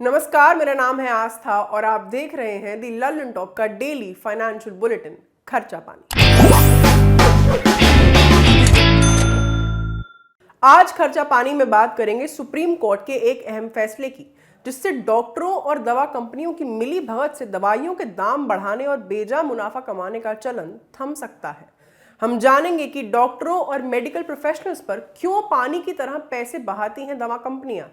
नमस्कार, मेरा नाम है आस्था और आप देख रहे हैं दी लल्लन टॉप का डेली फाइनेंशियल बुलेटिन खर्चा पानी। आज खर्चा पानी में बात करेंगे सुप्रीम कोर्ट के एक अहम फैसले की, जिससे डॉक्टरों और दवा कंपनियों की मिली भगत से दवाइयों के दाम बढ़ाने और बेजा मुनाफा कमाने का चलन थम सकता है। हम जानेंगे कि डॉक्टरों और मेडिकल प्रोफेशनल्स पर क्यों पानी की तरह पैसे बहाती हैं दवा कंपनियां।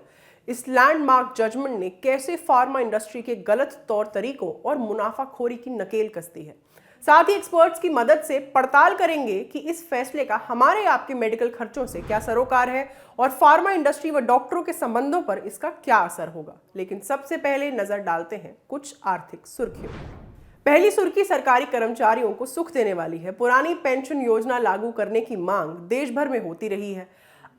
इस लैंडमार्क जजमेंट ने कैसे फार्मा इंडस्ट्री के गलत तौर तरीकों और मुनाफाखोरी की नकेल कसती है। साथ ही एक्सपर्ट्स की मदद से पड़ताल करेंगे कि इस फैसले का हमारे आपके मेडिकल खर्चों से क्या सरोकार है और फार्मा इंडस्ट्री व डॉक्टरों के संबंधों पर इसका क्या असर होगा। लेकिन सबसे पहले नजर डालते हैं कुछ आर्थिक सुर्खियों। पहली सुर्खी सरकारी कर्मचारियों को सुख देने वाली है। पुरानी पेंशन योजना लागू करने की मांग देश भर में होती रही है।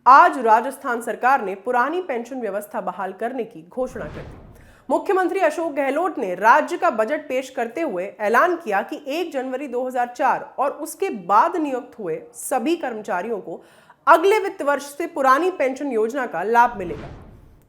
आज राजस्थान सरकार ने पुरानी पेंशन व्यवस्था बहाल करने की घोषणा कर दी। मुख्यमंत्री अशोक गहलोत ने राज्य का बजट पेश करते हुए ऐलान किया कि 1 जनवरी 2004 और उसके बाद नियुक्त हुए सभी कर्मचारियों को अगले वित्त वर्ष से पुरानी पेंशन योजना का लाभ मिलेगा।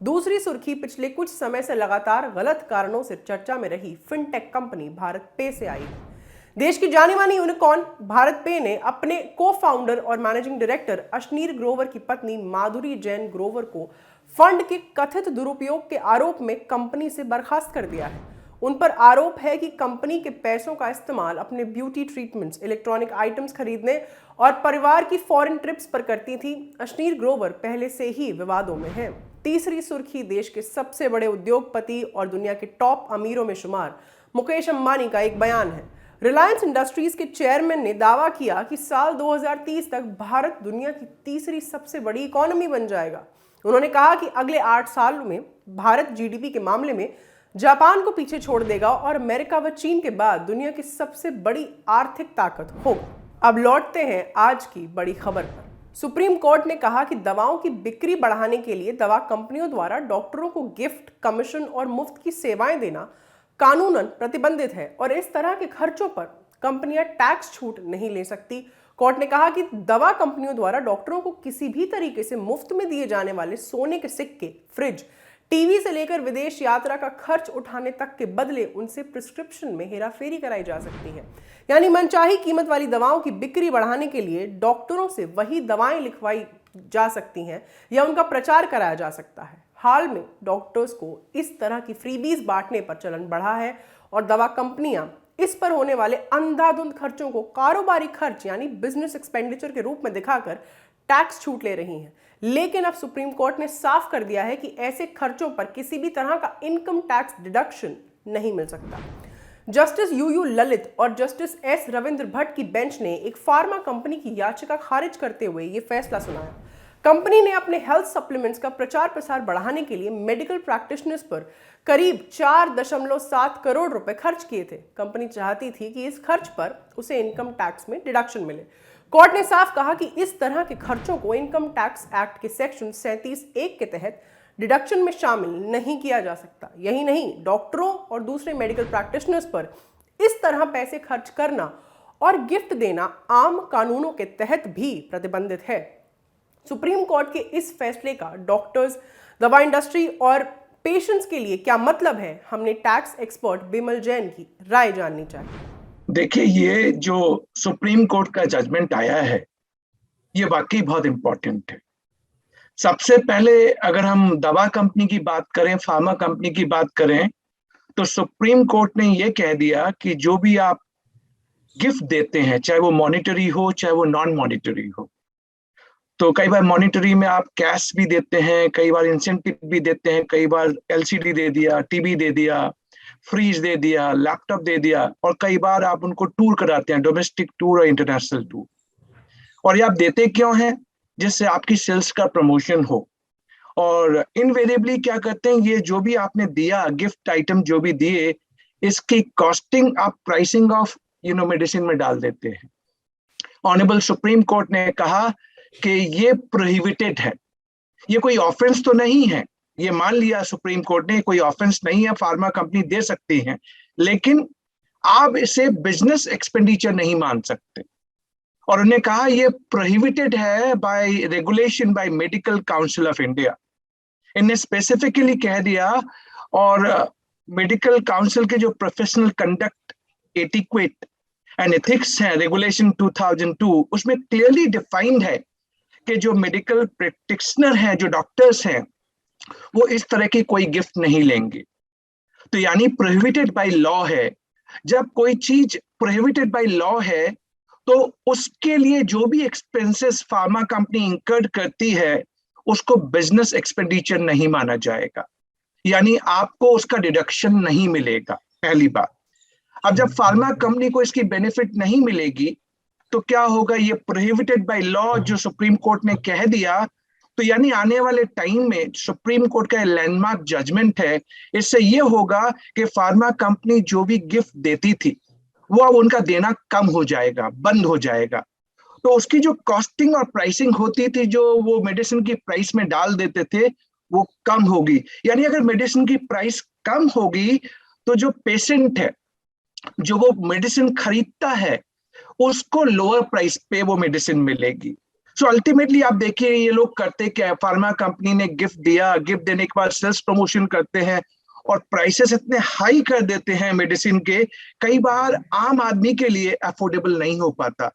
दूसरी सुर्खी पिछले कुछ समय से लगातार गलत कारणों से चर्चा में रही फिनटेक कंपनी भारत पे से आई है। देश की जानी मानी यूनिकॉर्न भारत पे ने अपने को फाउंडर और मैनेजिंग डायरेक्टर अशनीर ग्रोवर की पत्नी माधुरी जैन ग्रोवर को फंड के कथित दुरुपयोग के आरोप में कंपनी से बर्खास्त कर दिया है। उन पर आरोप है कि कंपनी के पैसों का इस्तेमाल अपने ब्यूटी ट्रीटमेंट्स, इलेक्ट्रॉनिक आइटम्स खरीदने और परिवार की फॉरेन ट्रिप्स पर करती थी। अशनीर ग्रोवर पहले से ही विवादों में है। तीसरी सुर्खी देश के सबसे बड़े उद्योगपति और दुनिया के टॉप अमीरों में शुमार मुकेश अंबानी का एक बयान है। रिलायंस इंडस्ट्रीज के चेयरमैन ने दावा किया कि साल 2030 तक भारत दुनिया की तीसरी सबसे बड़ी इकोनॉमी बन जाएगा। उन्होंने कहा कि अगले 8 साल में भारत जीडीपी के मामले में जापान को पीछे छोड़ देगा और अमेरिका व चीन के बाद दुनिया की सबसे बड़ी आर्थिक ताकत होगा। अब लौटते हैं आज की बड़ी खबर पर। सुप्रीम कोर्ट ने कहा कि दवाओं की बिक्री बढ़ाने के लिए दवा कंपनियों द्वारा डॉक्टरों को गिफ्ट, कमीशन और मुफ्त की सेवाएं देना कानूनन प्रतिबंधित है और इस तरह के खर्चों पर कंपनियां टैक्स छूट नहीं ले सकती। कोर्ट ने कहा कि दवा कंपनियों द्वारा डॉक्टरों को किसी भी तरीके से मुफ्त में दिए जाने वाले सोने के सिक्के, फ्रिज, टीवी से लेकर विदेश यात्रा का खर्च उठाने तक के बदले उनसे प्रिस्क्रिप्शन में हेराफेरी कराई जा सकती है। यानी मनचाही कीमत वाली दवाओं की बिक्री बढ़ाने के लिए डॉक्टरों से वही दवाएं लिखवाई जा सकती हैं या उनका प्रचार कराया जा सकता है। हाल में डॉक्टर्स को इस तरह की फ्रीबीज बांटने पर चलन बढ़ा है और दवा कंपनियां इस पर होने वाले अंधाधुंध खर्चों को कारोबारी खर्च यानी बिजनेस एक्सपेंडिचर के रूप में दिखाकर टैक्स छूट ले रही हैं। लेकिन अब सुप्रीम कोर्ट ने साफ कर दिया है कि ऐसे खर्चों पर किसी भी तरह का इनकम टैक्स डिडक्शन नहीं मिल सकता। जस्टिस यूयू ललित और जस्टिस एस रविंद्र भट्ट की बेंच ने एक फार्मा कंपनी की याचिका खारिज करते हुए यह फैसला सुनाया। कंपनी ने अपने हेल्थ सप्लीमेंट्स का प्रचार प्रसार बढ़ाने के लिए मेडिकल प्रैक्टिशनर्स पर करीब 4.7 करोड़ रुपए खर्च किए थे। कंपनी चाहती थी कि इस खर्च पर उसे इनकम टैक्स में डिडक्शन मिले। कोर्ट ने साफ कहा कि इस तरह के खर्चों को इनकम टैक्स एक्ट के सेक्शन 37(1) के तहत डिडक्शन में शामिल नहीं किया जा सकता। यही नहीं, डॉक्टरों और दूसरे मेडिकल प्रैक्टिशनर्स पर इस तरह पैसे खर्च करना और गिफ्ट देना आम कानूनों के तहत भी प्रतिबंधित है। सुप्रीम कोर्ट के इस फैसले का डॉक्टर्स, दवा इंडस्ट्री और पेशेंट्स के लिए क्या मतलब है, हमने टैक्स एक्सपर्ट बिमल जैन की राय जाननी चाहिए। देखिए, ये जो सुप्रीम कोर्ट का जजमेंट आया है ये वाकई बहुत इंपॉर्टेंट है। सबसे पहले अगर हम दवा कंपनी की बात करें, फार्मा कंपनी की बात करें, तो सुप्रीम कोर्ट ने ये कह दिया कि जो भी आप गिफ्ट देते हैं, चाहे वो मॉनिटरी हो चाहे वो नॉन मॉनिटरी हो, तो कई बार मॉनिटरी में आप कैश भी देते हैं, कई बार इंसेंटिव भी देते हैं, कई बार एलसीडी दे दिया, टीवी दे दिया, फ्रिज दे दिया, लैपटॉप दे दिया, और कई बार आप उनको टूर कराते हैं, डोमेस्टिक टूर और इंटरनेशनल टूर। और ये आप देते क्यों हैं? जिससे आपकी सेल्स का प्रमोशन हो। और इनवेरिएबली क्या करते हैं, ये जो भी आपने दिया, गिफ्ट आइटम जो भी दिए, इसकी कॉस्टिंग आप प्राइसिंग ऑफ मेडिसिन में डाल देते हैं। ऑनरेबल सुप्रीम कोर्ट ने कहा कि ये प्रोहिबिटेड है। ये कोई ऑफेंस तो नहीं है, ये मान लिया सुप्रीम कोर्ट ने, कोई ऑफेंस नहीं है, फार्मा कंपनी दे सकती है, लेकिन आप इसे बिजनेस एक्सपेंडिचर नहीं मान सकते। और उन्हें कहा ये प्रोहिबिटेड है by regulation by medical council of India. इन्हें स्पेसिफिकली कह दिया और मेडिकल काउंसिल के जो professional conduct, etiquette and ethics है, रेगुलेशन 2002, उसमें क्लियरली डिफाइंड है कि जो मेडिकल प्रैक्टिशनर हैं, जो डॉक्टर्स हैं, वो इस तरह की कोई गिफ्ट नहीं लेंगे। तो यानी प्रोहिबिटेड बाय लॉ है। जब कोई चीज प्रोहिबिटेड बाय लॉ है तो उसके लिए जो भी एक्सपेंसेस फार्मा कंपनी इंकर्ड करती है उसको बिजनेस एक्सपेंडिचर नहीं माना जाएगा, यानी आपको उसका डिडक्शन नहीं मिलेगा, पहली बात। अब जब फार्मा कंपनी को इसकी बेनिफिट नहीं मिलेगी तो क्या होगा, ये प्रोहिबिटेड बाय लॉ जो सुप्रीम कोर्ट ने कह दिया, तो यानी आने वाले टाइम में सुप्रीम कोर्ट का लैंडमार्क जजमेंट है, इससे ये होगा कि फार्मा कंपनी जो भी गिफ्ट देती थी वो अब उनका देना कम हो जाएगा, बंद हो जाएगा। तो उसकी जो कॉस्टिंग और प्राइसिंग होती थी, जो वो मेडिसिन की प्राइस में डाल देते थे, वो कम होगी। यानी अगर मेडिसिन की प्राइस कम होगी तो जो पेशेंट है, जो वो मेडिसिन खरीदता है, उसको लोअर प्राइस पे वो मेडिसिन मिलेगी। सो अल्टीमेटली आप देखिए ये लोग करते क्या, फार्मा कंपनी ने गिफ्ट दिया, गिफ्ट देने के बाद सेल्स प्रमोशन करते हैं और प्राइसेस इतने हाई कर देते हैं मेडिसिन के, कई बार आम आदमी के लिए अफोर्डेबल नहीं हो पाता।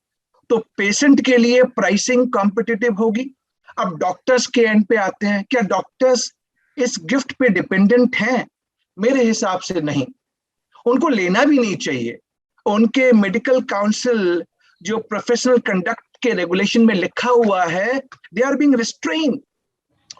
तो पेशेंट के लिए प्राइसिंग कॉम्पिटिटिव होगी। अब डॉक्टर्स के एंड पे आते हैं, क्या डॉक्टर्स इस गिफ्ट पे डिपेंडेंट हैं? मेरे हिसाब से नहीं, उनको लेना भी नहीं चाहिए। उनके मेडिकल काउंसिल जो प्रोफेशनल कंडक्ट के रेगुलेशन में लिखा हुआ है, दे आर बीइंग रिस्ट्रेन्ड,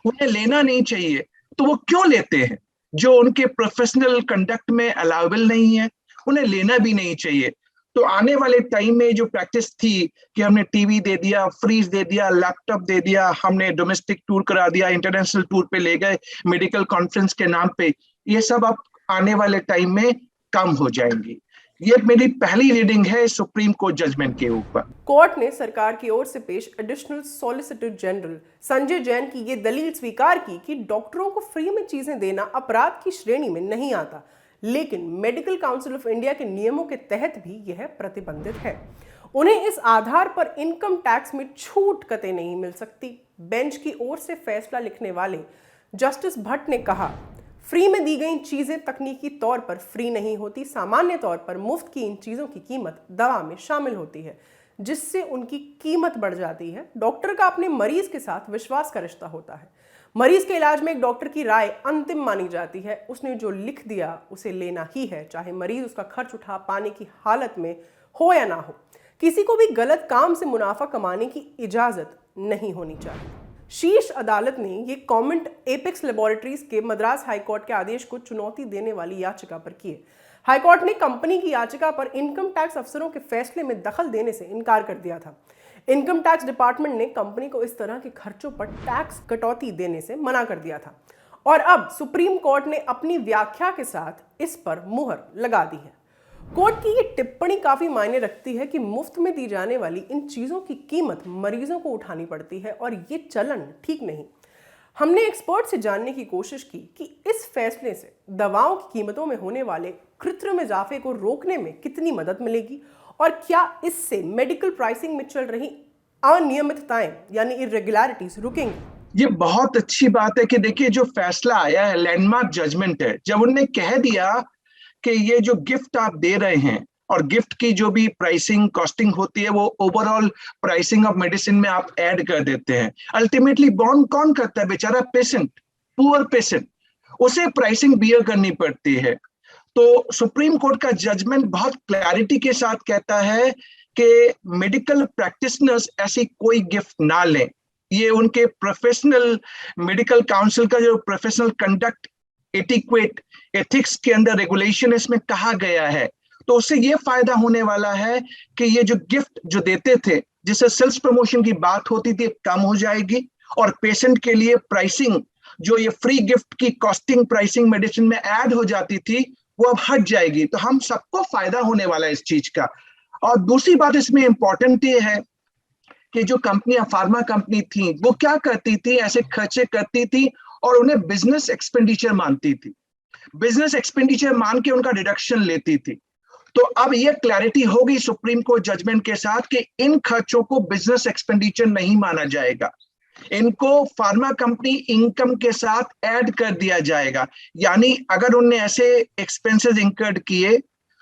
उन्हें लेना नहीं चाहिए। तो वो क्यों लेते हैं? जो उनके प्रोफेशनल कंडक्ट में अलाउबल नहीं है, उन्हें लेना भी नहीं चाहिए। तो आने वाले टाइम में जो प्रैक्टिस थी कि हमने टीवी दे दिया, फ्रीज दे दिया, लैपटॉप दे दिया, हमने डोमेस्टिक टूर करा दिया, इंटरनेशनल टूर पे ले गए मेडिकल कॉन्फ्रेंस के नाम पे, ये सब अब आने वाले टाइम में कम हो जाएंगी। ये मेरी पहली रीडिंग है सुप्रीम कोर्ट जजमेंट के ऊपर। कोर्ट ने सरकार की ओर से पेश additional solicitor general Sanjay Jain की ये दलील स्वीकार की कि डॉक्टरों को फ्री में चीजें देना अपराध की श्रेणी में नहीं आता, लेकिन मेडिकल काउंसिल ऑफ इंडिया के नियमों के तहत भी यह प्रतिबंधित है। उन्हें इस आधार पर इनकम टैक्स में छूट कतई नहीं मिल सकती। बेंच की ओर से फैसला लिखने वाले जस्टिस भट्ट ने कहा, फ्री में दी गई चीजें तकनीकी तौर पर फ्री नहीं होती। सामान्य तौर पर मुफ्त की इन चीजों की कीमत दवा में शामिल होती है, जिससे उनकी कीमत बढ़ जाती है। डॉक्टर का अपने मरीज के साथ विश्वास का रिश्ता होता है। मरीज के इलाज में एक डॉक्टर की राय अंतिम मानी जाती है। उसने जो लिख दिया उसे लेना ही है, चाहे मरीज उसका खर्च उठा पाने की हालत में हो या ना हो। किसी को भी गलत काम से मुनाफा कमाने की इजाजत नहीं होनी चाहिए। शीर्ष अदालत ने ये कमेंट एपेक्स लेबोरेटरीज के मद्रास हाईकोर्ट के आदेश को चुनौती देने वाली याचिका पर किए। हाईकोर्ट ने कंपनी की याचिका पर इनकम टैक्स अफसरों के फैसले में दखल देने से इनकार कर दिया था। इनकम टैक्स डिपार्टमेंट ने कंपनी को इस तरह के खर्चों पर टैक्स कटौती देने से मना कर दिया था और अब सुप्रीम कोर्ट ने अपनी व्याख्या के साथ इस पर मुहर लगा दी है। कोर्ट की ये टिप्पणी काफी मायने रखती है कि मुफ्त में दी जाने वाली इन चीजों की कीमत मरीजों को उठानी पड़ती है और ये चलन ठीक नहीं। हमने एक्सपर्ट से जानने की कोशिश की कि इस फैसले से दवाओं की कीमतों में होने वाले कृत्रिम इजाफे को रोकने में कितनी मदद मिलेगी और क्या इससे मेडिकल प्राइसिंग में चल रही अनियमितताएं यानी इरेगुलरिटीज रुकेंगी। ये बहुत अच्छी बात है कि देखिए जो फैसला आया है, लैंडमार्क जजमेंट है। जब उन्होंने कह दिया कि ये जो गिफ्ट आप दे रहे हैं और गिफ्ट की जो भी प्राइसिंग कॉस्टिंग होती है वो ओवरऑल प्राइसिंग ऑफ मेडिसिन में आप ऐड कर देते हैं, अल्टीमेटली बॉन्ड कौन करता है? बेचारा पेशेंट, पुअर पेशेंट, उसे प्राइसिंग बियर करनी पड़ती है। तो सुप्रीम कोर्ट का जजमेंट बहुत क्लैरिटी के साथ कहता है कि मेडिकल प्रैक्टिशनर्स ऐसी कोई गिफ्ट ना लें। ये उनके प्रोफेशनल मेडिकल काउंसिल का जो प्रोफेशनल कंडक्ट, एटिक्वेट, एथिक्स के अंदर रेगुलेशन इसमें कहा गया है। तो उससे ये फायदा होने वाला है कि ये जो गिफ्ट जो देते थे, जिससे सेल्स प्रमोशन की बात होती थी, कम हो जाएगी और पेशेंट के लिए प्राइसिंग, जो ये फ्री गिफ्ट की कॉस्टिंग प्राइसिंग मेडिसिन में ऐड हो जाती थी, वो अब हट जाएगी। तो हम सबको फायदा होने वाला है इस चीज का। और दूसरी बात इसमें इंपॉर्टेंट ये है कि जो कंपनियां, फार्मा कंपनी थी, वो क्या करती थी, ऐसे खर्चे करती थी और उन्हें बिजनेस एक्सपेंडिचर मानती थी, बिजनेस एक्सपेंडिचर मान के उनका डिडक्शन लेती थी। तो अब ये क्लैरिटी हो गई सुप्रीम कोर्ट जजमेंट के साथ कि इन खर्चों को बिजनेस एक्सपेंडिचर नहीं माना जाएगा। इनको फार्मा कंपनी इनकम के साथ ऐड कर दिया जाएगा। यानी अगर उनने ऐसे एक्सपेंसेस इंकर्ड किए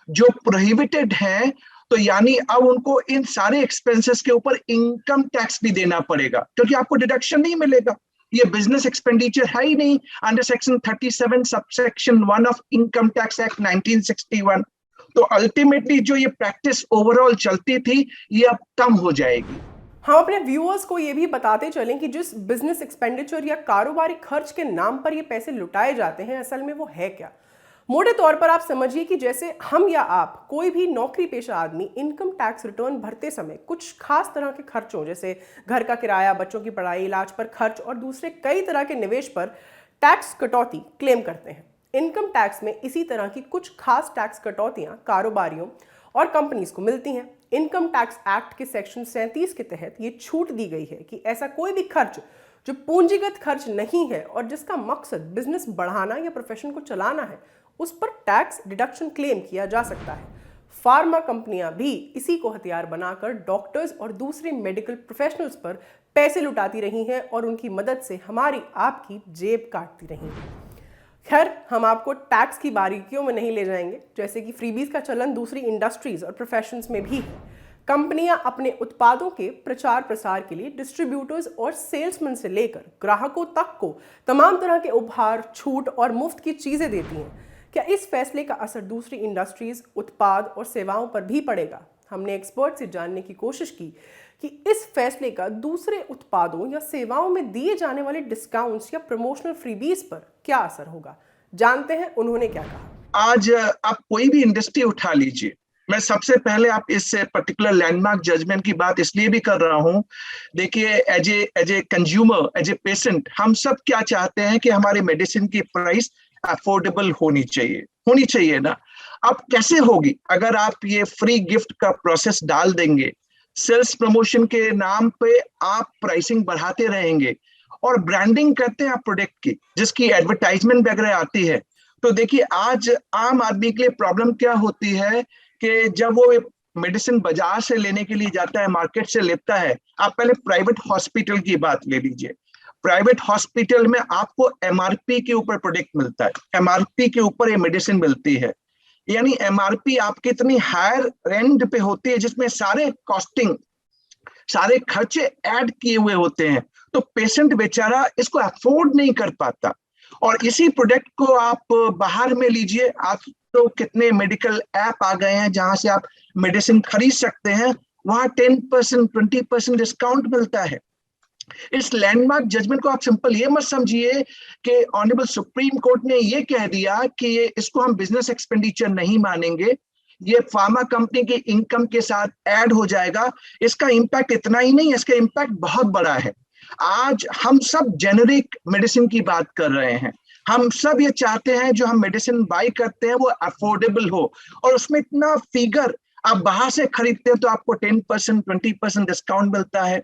जो प्रोहिबिटेड हैं, तो यानी अब उनको इन सारे एक्सपेंसेस के ऊपर इनकम टैक्स भी देना पड़ेगा, क्योंकि आपको डिडक्शन नहीं मिलेगा। ये बिजनेस एक्सपेंडिचर है ही नहीं under section 37 subsection 1 of income tax act 1961। तो अल्टीमेटली जो ये प्रैक्टिस ओवरऑल चलती थी, ये अब कम हो जाएगी। हम अपने व्यूअर्स को ये भी बताते चलें कि जिस बिजनेस एक्सपेंडिचर या कारोबारी खर्च के नाम पर ये पैसे लुटाए जाते हैं, असल में वो है क्या। मोटे तौर पर आप समझिए कि जैसे हम या आप, कोई भी नौकरी पेशा आदमी इनकम टैक्स रिटर्न भरते समय कुछ खास तरह के खर्चों जैसे घर का किराया, बच्चों की पढ़ाई, इलाज पर खर्च और दूसरे कई तरह के निवेश पर टैक्स कटौती क्लेम करते हैं। इनकम टैक्स में इसी तरह की कुछ खास टैक्स कटौतियां कारोबारियों और कंपनीज को मिलती हैं। इनकम टैक्स एक्ट के सेक्शन 37 के तहत ये छूट दी गई है कि ऐसा कोई भी खर्च जो पूंजीगत खर्च नहीं है और जिसका मकसद बिजनेस बढ़ाना या प्रोफेशन को चलाना है, उस पर टैक्स डिडक्शन क्लेम किया जा सकता है। फार्मा कंपनियां भी इसी को हथियार बनाकर डॉक्टर्स और दूसरे मेडिकल प्रोफेशनल्स पर पैसे लुटाती रही हैं और उनकी मदद से हमारी आपकी जेब काटती रही हैं। खैर, हम आपको टैक्स की बारीकियों में नहीं ले जाएंगे, जैसे कि फ्रीबीज का चलन दूसरी इंडस्ट्रीज और प्रोफेशंस में भी है। कंपनियां अपने उत्पादों के प्रचार प्रसार के लिए डिस्ट्रीब्यूटर्स और सेल्समैन से लेकर ग्राहकों तक को तमाम तरह के उपहार, छूट और मुफ्त की चीजें देती हैं। क्या इस फैसले का असर दूसरी इंडस्ट्रीज, उत्पाद और सेवाओं पर भी पड़ेगा? हमने एक्सपर्ट से जानने की कोशिश की कि इस फैसले का दूसरे उत्पादों या सेवाओं में दिए जाने वाले डिस्काउंट्स या प्रमोशनल फ्रीबीज पर क्या असर होगा। जानते हैं उन्होंने क्या कहा। आज आप कोई भी इंडस्ट्री उठा लीजिए, मैं सबसे पहले आप इस पर्टिकुलर लैंडमार्क जजमेंट की बात इसलिए भी कर रहा हूं। देखिए, as a consumer, as a patient, हम सब क्या चाहते हैं कि हमारे मेडिसिन की प्राइस अफोर्डेबल होनी चाहिए ना। अब कैसे होगी अगर आप ये फ्री गिफ्ट का प्रोसेस डाल देंगे, सेल्स प्रमोशन के नाम पे आप प्राइसिंग बढ़ाते रहेंगे और ब्रांडिंग करते हैं आप प्रोडक्ट की, जिसकी एडवर्टाइजमेंट वगैरह आती है। तो देखिए, आज आम आदमी के लिए प्रॉब्लम क्या होती है कि जब वो मेडिसिन बाजार से लेने के लिए जाता है, मार्केट से लेता है। आप पहले प्राइवेट हॉस्पिटल की बात ले लीजिए। प्राइवेट हॉस्पिटल में आपको एमआरपी के ऊपर प्रोडक्ट मिलता है, एमआरपी के ऊपर ये मेडिसिन मिलती है। यानी एमआरपी आपकी इतनी हायर रेंज पे होती है जिसमें सारे कॉस्टिंग, सारे खर्चे ऐड किए हुए होते हैं, तो पेशेंट बेचारा इसको अफोर्ड नहीं कर पाता। और इसी प्रोडक्ट को आप बाहर में लीजिए, आप तो कितने मेडिकल ऐप आ गए हैं जहां से आप मेडिसिन खरीद सकते हैं, वहां 10%, 20% डिस्काउंट मिलता है। इस लैंडमार्क जजमेंट को आप सिंपल ये मत समझिए कि ऑनरेबल सुप्रीम कोर्ट ने ये कह दिया कि इसको हम बिजनेस एक्सपेंडिचर नहीं मानेंगे, ये फार्मा कंपनी की इनकम के साथ ऐड हो जाएगा। इसका इंपैक्ट इतना ही नहीं, इसका इंपैक्ट बहुत बड़ा है। आज हम सब जेनेरिक मेडिसिन की बात कर रहे हैं, हम सब ये चाहते हैं जो हम मेडिसिन बाय करते हैं वो अफोर्डेबल हो, और उसमें इतना फिगर आप बाहर से खरीदते हैं तो आपको 10%, 20% डिस्काउंट मिलता है।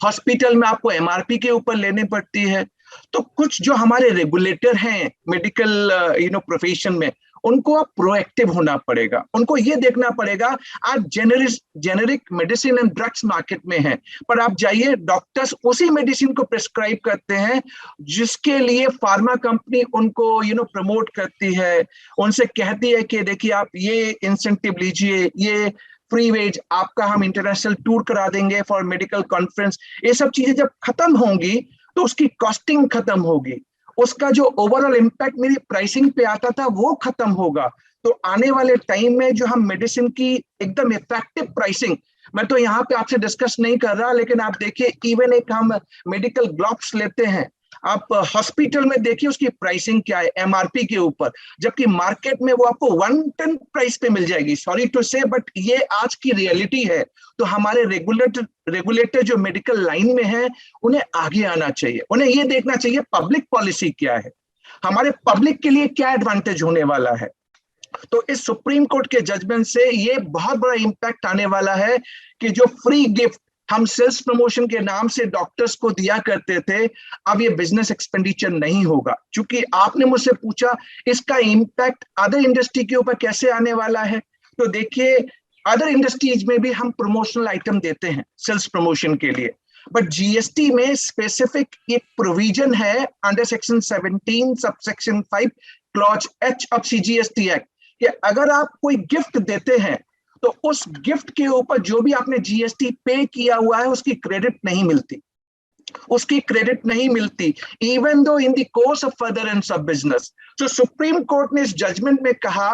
हॉस्पिटल में आपको एमआरपी के ऊपर लेने पड़ती है। तो कुछ जो हमारे रेगुलेटर हैं मेडिकल प्रोफेशन में, उनको अब प्रोएक्टिव होना पड़ेगा। उनको ये देखना पड़ेगा, आज generic medicine and drugs market में है, पर आप जाइए, डॉक्टर्स उसी मेडिसिन को प्रिस्क्राइब करते हैं जिसके लिए फार्मा कंपनी उनको प्रमोट करती है, उनसे कहती है कि देखिए आप ये इंसेंटिव लीजिए, ये फ्री वेज आपका हम इंटरनेशनल टूर करा देंगे फॉर मेडिकल कॉन्फ्रेंस। ये सब चीजें जब खत्म होंगी तो उसकी कॉस्टिंग खत्म होगी, उसका जो ओवरऑल इम्पैक्ट मेरी प्राइसिंग पे आता था वो खत्म होगा। तो आने वाले टाइम में जो हम मेडिसिन की एकदम इफेक्टिव प्राइसिंग, मैं तो यहाँ पे आपसे डिस्कस नहीं कर रहा, लेकिन आप देखिए इवन एक हम मेडिकल ग्लोव्स लेते हैं, आप हॉस्पिटल में देखिए उसकी प्राइसिंग क्या है एमआरपी के ऊपर, जबकि मार्केट में वो आपको 110 प्राइस पे मिल जाएगी। सॉरी टू से, बट ये आज की रियलिटी है। तो हमारे रेगुलेटर जो मेडिकल लाइन में है, उन्हें आगे आना चाहिए, उन्हें ये देखना चाहिए पब्लिक पॉलिसी क्या है, हमारे पब्लिक के लिए क्या एडवांटेज होने वाला है। तो इस सुप्रीम कोर्ट के जजमेंट से ये बहुत बड़ा इंपैक्ट आने वाला है कि जो फ्री गिफ्ट हम सेल्स प्रमोशन के नाम से डॉक्टर्स को दिया करते थे, अब ये बिजनेस एक्सपेंडिचर नहीं होगा। क्योंकि आपने मुझसे पूछा इसका इंपैक्ट अदर इंडस्ट्री के ऊपर कैसे आने वाला है, तो देखिए अदर इंडस्ट्रीज में भी हम प्रमोशनल आइटम देते हैं सेल्स प्रमोशन के लिए। बट जीएसटी में स्पेसिफिक एक प्रोविजन है under section 17 subsection 5 clause H of CGST act कि अगर आप कोई गिफ्ट देते हैं तो उस गिफ्ट के ऊपर जो भी आपने जीएसटी पे किया हुआ है उसकी क्रेडिट नहीं मिलती, उसकी क्रेडिट नहीं मिलती even though in the course of furtherance of business. तो सुप्रीम कोर्ट ने इस जजमेंट में कहा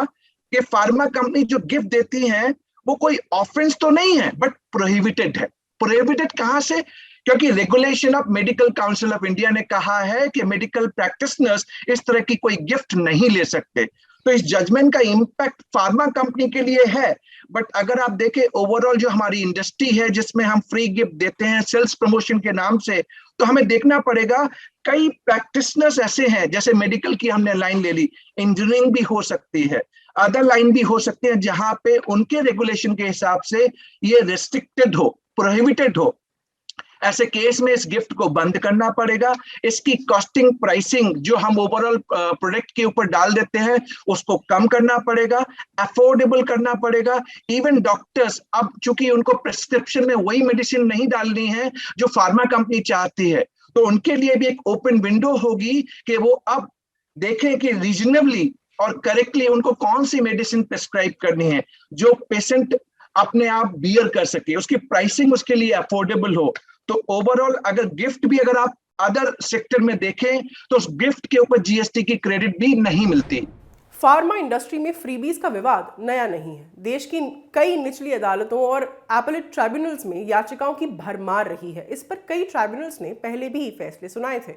कि फार्मा कंपनी जो गिफ्ट देती हैं वो कोई ऑफेंस तो नहीं है बट प्रोहिबिटेड है। प्रोहिबिटेड कहां से? क्योंकि regulation of medical council of India ने कहा है कि मेडिकल प्रैक्टिशनर्स इस तरह की कोई गिफ्ट नहीं ले सकते। तो इस जजमेंट का इंपैक्ट फार्मा कंपनी के लिए है, बट अगर आप देखें ओवरऑल जो हमारी इंडस्ट्री है जिसमें हम फ्री गिफ्ट देते हैं सेल्स प्रमोशन के नाम से, तो हमें देखना पड़ेगा कई प्रैक्टिशनर्स ऐसे हैं, जैसे मेडिकल की हमने लाइन ले ली, इंजीनियरिंग भी हो सकती है, अदर लाइन भी हो सकते हैं जहां पे उनके रेगुलेशन के हिसाब से ये रेस्ट्रिक्टेड हो, प्रोहिबिटेड हो। ऐसे केस में इस गिफ्ट को बंद करना पड़ेगा। इसकी कॉस्टिंग प्राइसिंग जो हम ओवरऑल प्रोडक्ट के ऊपर डाल देते हैं उसको कम करना पड़ेगा, अफोर्डेबल करना पड़ेगा। इवन डॉक्टर्स अब चूंकि उनको प्रिस्क्रिप्शन में वही मेडिसिन नहीं डालनी है जो फार्मा कंपनी चाहती है, तो उनके लिए भी एक ओपन विंडो होगी कि वो अब देखें कि रीजनेबली और करेक्टली उनको कौन सी मेडिसिन प्रिस्क्राइब करनी है जो पेशेंट अपने आप बियर कर सके, उसकी प्राइसिंग उसके लिए अफोर्डेबल हो। तो ओवरऑल अगर गिफ्ट भी अगर आप अदर सेक्टर में देखें तो उस गिफ्ट के ऊपर जीएसटी की क्रेडिट भी नहीं मिलती। फार्मा इंडस्ट्री में फ्रीबीज का विवाद नया नहीं है। देश की कई निचली अदालतों और एपेलेट ट्राइब्यूनल्स में याचिकाओं की भरमार रही है। इस पर कई ट्राइब्यूनल्स ने पहले भी फैसले सुनाए थे।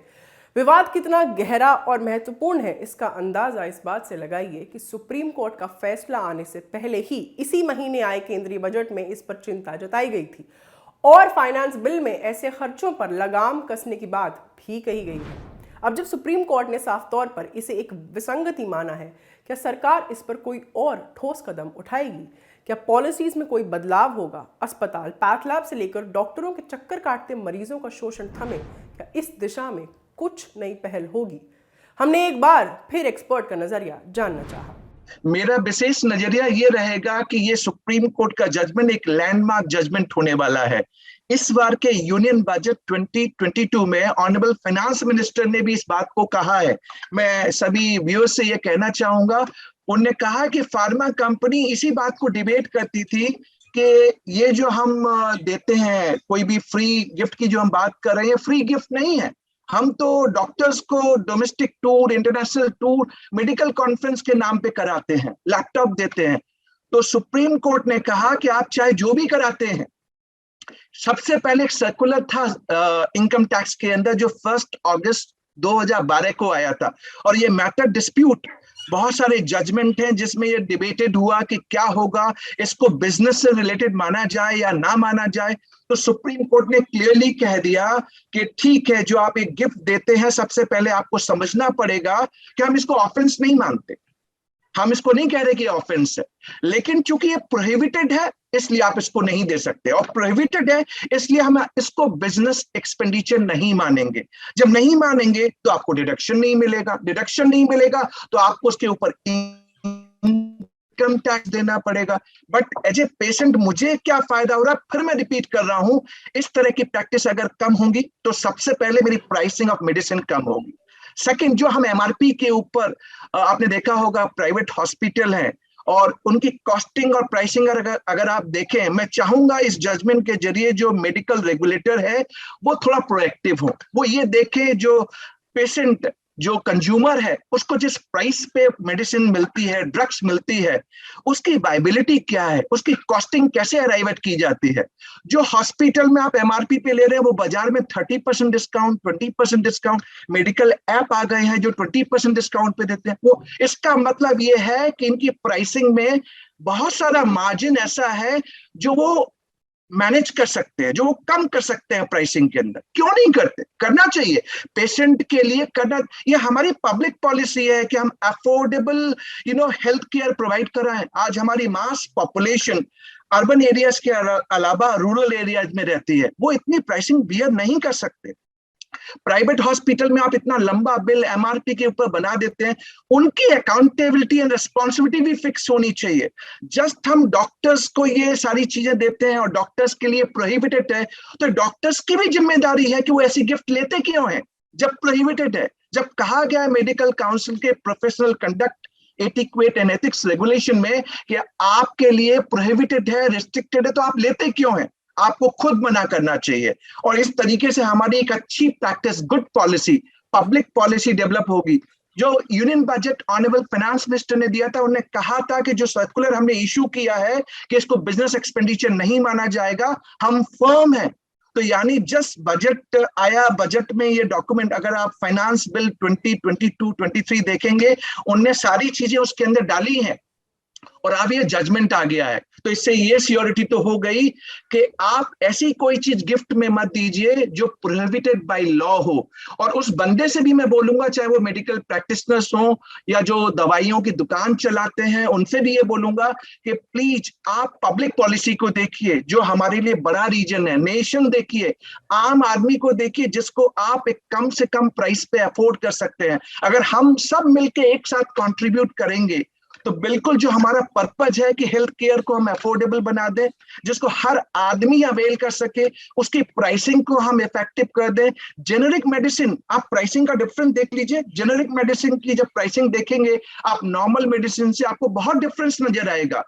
विवाद कितना गहरा और महत्वपूर्ण है इसका अंदाजा इस बात से लगाइए कि सुप्रीम कोर्ट का फैसला आने से पहले ही इसी महीने आए केंद्रीय बजट में इस पर चिंता जताई गई थी और फाइनेंस बिल में ऐसे खर्चों पर लगाम कसने की बात भी कही गई है। अब जब सुप्रीम कोर्ट ने साफ तौर पर इसे एक विसंगति माना है, क्या सरकार इस पर कोई और ठोस कदम उठाएगी? क्या पॉलिसीज में कोई बदलाव होगा? अस्पताल, पैथ लैब से लेकर डॉक्टरों के चक्कर काटते मरीजों का शोषण थमे? क्या इस दिशा में कुछ नई पहल होगी? हमने एक बार फिर एक्सपर्ट का नजरिया जानना चाहा। मेरा विशेष नजरिया ये रहेगा कि ये सुप्रीम कोर्ट का जजमेंट एक लैंडमार्क जजमेंट होने वाला है। इस बार के यूनियन बजट 2022 में ऑनरेबल फाइनेंस मिनिस्टर ने भी इस बात को कहा है। मैं सभी व्यूअर्स से ये कहना चाहूंगा, उन्होंने कहा कि फार्मा कंपनी इसी बात को डिबेट करती थी कि ये जो हम देते हैं कोई भी फ्री गिफ्ट की जो हम बात कर रहे हैं, फ्री गिफ्ट नहीं है। हम तो डॉक्टर्स को domestic tour, international tour, medical conference के नाम पे कराते हैं, लैपटॉप देते हैं। तो सुप्रीम कोर्ट ने कहा कि आप चाहे जो भी कराते हैं, सबसे पहले एक सर्कुलर था इनकम टैक्स के अंदर जो 1 अगस्त 2012 को आया था, और ये मैटर डिस्प्यूट बहुत सारे जजमेंट हैं जिसमें ये डिबेटेड हुआ कि क्या होगा, इसको बिजनेस से रिलेटेड माना जाए या ना माना जाए। तो सुप्रीम कोर्ट ने क्लियरली कह दिया कि ठीक है, जो आप एक गिफ्ट देते हैं सबसे पहले आपको समझना पड़ेगा कि हम इसको ऑफेंस नहीं मानते, हम इसको नहीं कह रहे कि ऑफेंस है, लेकिन चूंकि ये प्रोहिबिटेड है इसलिए आप इसको नहीं दे सकते, और प्रोहिबिटेड है इसलिए हम इसको बिजनेस एक्सपेंडिचर नहीं मानेंगे। जब नहीं मानेंगे तो आपको डिडक्शन नहीं मिलेगा, डिडक्शन नहीं मिलेगा तो आपको उसके ऊपर इनकम टैक्स देना पड़ेगा। बट एज ए पेशेंट मुझे क्या फायदा हो रहा है? फिर मैं रिपीट कर रहा हूं, इस तरह की प्रैक्टिस अगर कम होंगी तो सबसे पहले मेरी प्राइसिंग ऑफ मेडिसिन कम होगी। सेकंड, जो हम एमआरपी के ऊपर आपने देखा होगा प्राइवेट हॉस्पिटल हैं और उनकी कॉस्टिंग और प्राइसिंग अगर आप देखें, मैं चाहूंगा इस जजमेंट के जरिए जो मेडिकल रेगुलेटर है वो थोड़ा प्रोएक्टिव हो, वो ये देखे जो पेशेंट, जो कंज्यूमर है, उसको जिस प्राइस पे मेडिसिन मिलती है, ड्रग्स मिलती है, उसकी वायबिलिटी क्या है, उसकी कॉस्टिंग कैसे अराइव की जाती है। जो हॉस्पिटल में आप एमआरपी पे ले रहे हैं वो बाजार में 30% डिस्काउंट, 20% डिस्काउंट, मेडिकल ऐप आ गए हैं जो 20% डिस्काउंट पे देते हैं। वो इसका मतलब ये है कि इनकी प्राइसिंग में बहुत सारा मार्जिन ऐसा है जो वो मैनेज कर सकते हैं, जो वो कम कर सकते हैं प्राइसिंग के अंदर। क्यों नहीं करते? करना चाहिए, पेशेंट के लिए करना। ये हमारी पब्लिक पॉलिसी है कि हम अफोर्डेबल हेल्थ केयर प्रोवाइड कराएं। आज हमारी मास पॉपुलेशन अर्बन एरियाज के अलावा रूरल एरियाज में रहती है, वो इतनी प्राइसिंग बियर नहीं कर सकते। प्राइवेट हॉस्पिटल में आप इतना लंबा बिल एमआरपी के ऊपर बना देते हैं, उनकी अकाउंटेबिलिटी एंड रिस्पॉन्सिबिलिटी भी फिक्स होनी चाहिए। जस्ट हम डॉक्टर्स को ये सारी चीजें देते हैं और डॉक्टर्स के लिए प्रोहिबिटेड है, तो डॉक्टर्स की भी जिम्मेदारी है कि वो ऐसी गिफ्ट लेते क्यों हैं जब प्रोहिबिटेड है। जब कहा गया है मेडिकल काउंसिल के professional conduct etiquette and ethics regulation में कि आपके लिए प्रोहिबिटेड है, रिस्ट्रिक्टेड है, तो आप लेते क्यों हैं? आपको खुद मना करना चाहिए। और इस तरीके से हमारी एक अच्छी practice, good policy, public policy develop होगी। जो union budget honourable finance minister ने दिया था, उन्होंने कहा था कि जो सर्कुलर हमने इशू किया है कि इसको बिजनेस एक्सपेंडिचर नहीं माना जाएगा, हम फर्म हैं। तो यानी जस्ट बजट आया, बजट में ये डॉक्यूमेंट, अगर आप फाइनेंस बिल 2022-23 देखेंगे, उनने सारी चीजें उसके अंदर डाली हैं और अब ये जजमेंट आ गया है। तो इससे ये सियोरिटी तो हो गई कि आप ऐसी कोई चीज गिफ्ट में मत दीजिए जो प्रोहिबिटेड बाय लॉ हो। और उस बंदे से भी मैं बोलूंगा, चाहे वो मेडिकल प्रैक्टिशनर्स हो या जो दवाइयों की दुकान चलाते हैं, उनसे भी ये बोलूंगा कि प्लीज आप पब्लिक पॉलिसी को देखिए, जो हमारे लिए बड़ा रीजन है, नेशन देखिए, आम आदमी को देखिए, जिसको आप एक कम से कम प्राइस पे अफोर्ड कर सकते हैं। अगर हम सब मिलकर एक साथ कॉन्ट्रीब्यूट करेंगे तो बिल्कुल जो हमारा पर्पज है कि हेल्थ केयर को हम अफोर्डेबल बना दें, जिसको हर आदमी अवेल कर सके, उसकी प्राइसिंग को हम इफेक्टिव कर दें। जेनेरिक मेडिसिन, आप प्राइसिंग का डिफरेंस देख लीजिए। जेनेरिक मेडिसिन की जब प्राइसिंग देखेंगे आप नॉर्मल मेडिसिन से, आपको बहुत डिफरेंस नजर आएगा।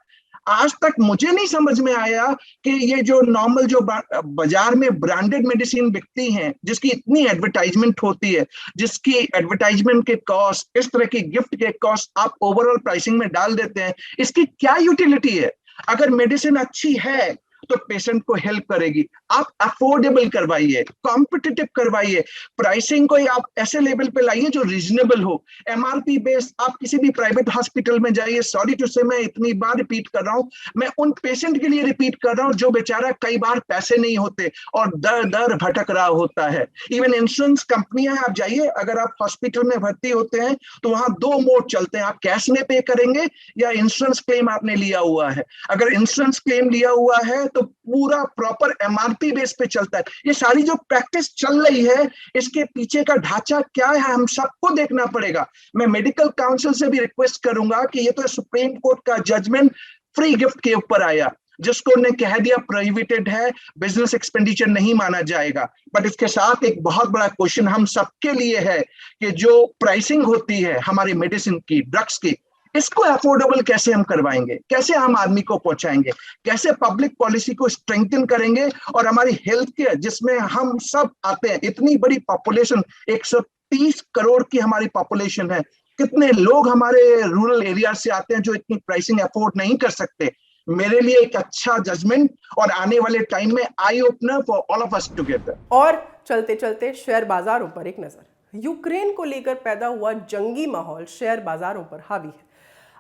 आज तक मुझे नहीं समझ में आया कि ये जो नॉर्मल जो बाजार में ब्रांडेड मेडिसिन बिकती हैं, जिसकी इतनी एडवर्टाइजमेंट होती है, जिसकी एडवर्टाइजमेंट के कॉस्ट, इस तरह की गिफ्ट के कॉस्ट आप ओवरऑल प्राइसिंग में डाल देते हैं, इसकी क्या यूटिलिटी है? अगर मेडिसिन अच्छी है तो पेशेंट को हेल्प करेगी। आप अफोर्डेबल करवाइए, कॉम्पिटिटिव करवाइए, प्राइसिंग को आप ऐसे लेवल पे लाइए जो रीजनेबल हो। एमआरपी बेस्ड आप किसी भी प्राइवेट हॉस्पिटल में जाइए, सॉरी टू से मैं इतनी बार रिपीट कर रहा हूं, मैं उन पेशेंट के लिए रिपीट कर रहा हूं जो बेचारा कई बार पैसे नहीं होते और दर दर भटक रहा होता है। इवन इंश्योरेंस कंपनियां, आप जाइए, अगर आप हॉस्पिटल में भर्ती होते हैं तो वहां 2 मोड चलते हैं, आप कैश में पे करेंगे या इंश्योरेंस क्लेम आपने लिया हुआ है। अगर इंश्योरेंस क्लेम लिया हुआ है तो पूरा प्रॉपर एमआरपी बेस पे चलता है। ये सारी जो प्रैक्टिस चल रही है, इसके पीछे का ढांचा क्या है, हम सबको देखना पड़ेगा। मैं मेडिकल काउंसिल से भी रिक्वेस्ट करूंगा कि ये तो सुप्रीम कोर्ट का जजमेंट फ्री गिफ्ट के ऊपर आया, जिसको उन्होंने कह दिया प्रोहिबिटेड है, बिजनेस एक्सपेंडिचर नहीं माना जाएगा। बट इसके साथ एक बहुत बड़ा क्वेश्चन हम सबके लिए है कि जो प्राइसिंग होती है हमारी मेडिसिन की, ड्रग्स की, इसको अफोर्डेबल कैसे हम करवाएंगे, कैसे हम आदमी को पहुंचाएंगे, कैसे पब्लिक पॉलिसी को स्ट्रेंथन करेंगे। और हमारी हेल्थ केयर जिसमें हम सब आते हैं, इतनी बड़ी पॉपुलेशन, 130 करोड़ की हमारी पॉपुलेशन है, कितने लोग हमारे रूरल एरिया से आते हैं जो इतनी प्राइसिंग अफोर्ड नहीं कर सकते। मेरे लिए एक अच्छा जजमेंट और आने वाले टाइम में eye opener for all of us together. और चलते चलते शेयर बाजारों पर एक नजर। यूक्रेन को लेकर पैदा हुआ जंगी माहौल शेयर बाजारों पर हावी है।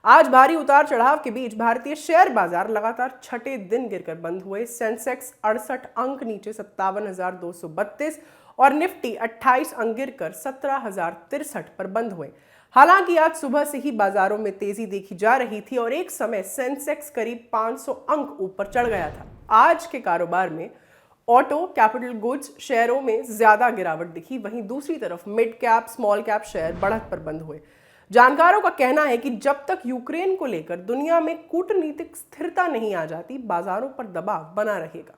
आज भारी उतार चढ़ाव के बीच भारतीय शेयर बाजार लगातार छठे दिन गिरकर बंद हुए। सेंसेक्स 68 अंक नीचे 57,232 और निफ्टी 28 अंक गिरकर 17,063 पर बंद हुए। हालांकि आज सुबह से ही बाजारों में तेजी देखी जा रही थी और एक समय सेंसेक्स करीब 500 अंक ऊपर चढ़ गया था। आज के कारोबार में ऑटो, कैपिटल गुड्स शेयरों में ज्यादा गिरावट दिखी, वहीं दूसरी तरफ mid cap, small cap share बढ़त पर बंद हुए। जानकारों का कहना है कि जब तक यूक्रेन को लेकर दुनिया में कूटनीतिक स्थिरता नहीं आ जाती, बाजारों पर दबाव बना रहेगा।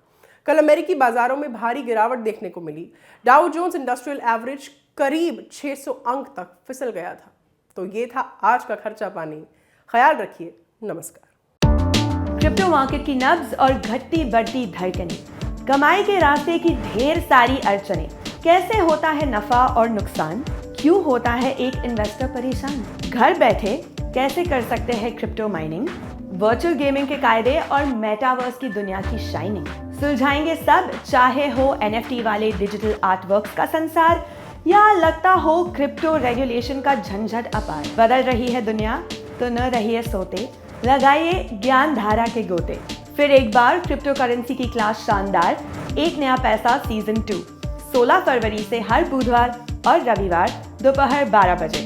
कल अमेरिकी बाजारों में भारी गिरावट देखने को मिली। डाउ जोन्स इंडस्ट्रियल एवरेज करीब 600 अंक तक फिसल गया था। तो ये था आज का खर्चा पानी। ख्याल रखिए। नमस्कार। क्रिप्टो मार्केट की नब्ज और घटती बढ़ती धड़कनें, कमाई के रास्ते की ढेर सारी अड़चनें, कैसे होता है नफा और नुकसान, क्यों होता है एक इन्वेस्टर परेशान, घर बैठे कैसे कर सकते हैं क्रिप्टो माइनिंग, वर्चुअल गेमिंग के कायदे और मेटावर्स की दुनिया की शाइनिंग, सुलझाएंगे सब, चाहे हो NFT वाले डिजिटल आर्टवर्क्स का संसार या लगता हो क्रिप्टो रेगुलेशन का झंझट अपार। बदल रही है दुनिया तो न रहिए सोते, लगाइए ज्ञान धारा के गोते। फिर एक बार क्रिप्टो करेंसी की क्लास शानदार, एक नया पैसा सीजन 2 16 फरवरी से हर बुधवार और रविवार दोपहर 12 बजे।